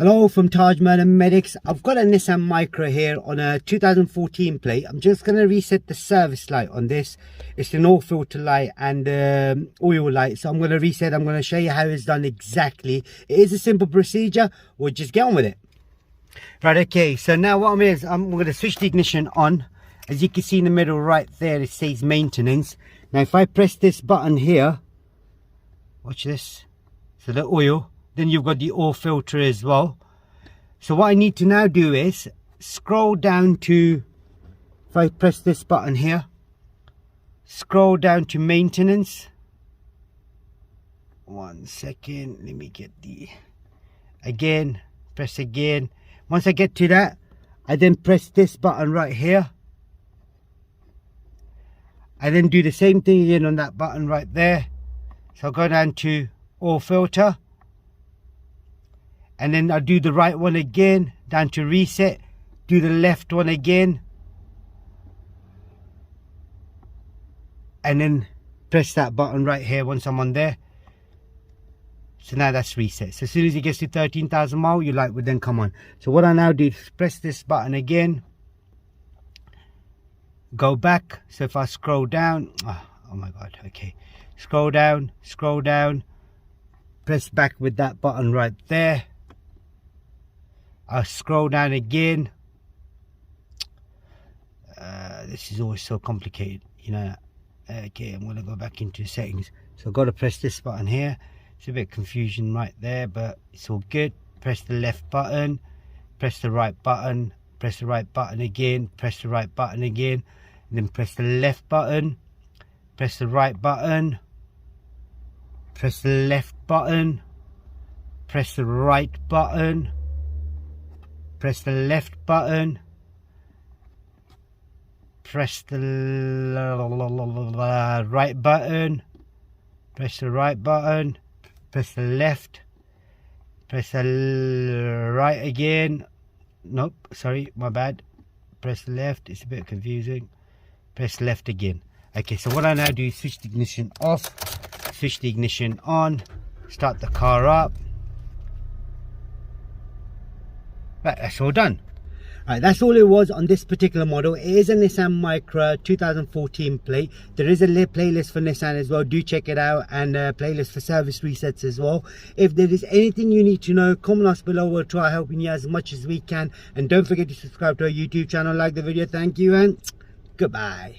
Hello from tajmotormedics. I've got a Nissan Micra here on a 2014 plate. I'm just going to reset the service light on this. It's an oil filter light and oil light. So I'm going to reset. I'm going to show you how it's done exactly. It is a simple procedure. We'll just get on with it. Right, okay. So now what I'm going to switch the ignition on. As you can see in the middle right there, it says maintenance. Now if I press this button here, watch this. So the oil. Then you've got the oil filter as well. So what I need to now do is scroll down to, if I press this button here, scroll down to maintenance. 1 second, let me get the, again, press again. Once I get to that, I then press this button right here. I then do the same thing again on that button right there. So I'll go down to oil filter. And then I'll do the right one again, down to reset, do the left one again. And then press that button right here once I'm on there. So now that's reset. So as soon as it gets to 13,000 miles, your light would then come on. So what I now do is press this button again. Go back. So if I scroll down, oh my God, okay. Scroll down, press back with that button right there. I'll scroll down again. This is always so complicated, you know. Okay, I'm going to go back into settings. So I've got to press this button here. It's a bit confusion right there, but it's all good. Press the left button, press the right button, press the right button again, press the right button again, and then press the left button, press the right button, press the left button, press the right button, press the left button, press the right button, press the right button, press the left, press the right again. Nope, sorry, my bad. Press the left, it's a bit confusing. Press left again. Okay, so what I now do is switch the ignition off, switch the ignition on, start the car up. Right, that's all done. Right, that's all it was on this particular model. It is a Nissan Micra 2014 plate. There is a playlist for Nissan as well. Do check it out, and a playlist for service resets as well. If there is anything you need to know, comment us below. We'll try helping you as much as we can. And don't forget to subscribe to our YouTube channel, like the video. Thank you and goodbye.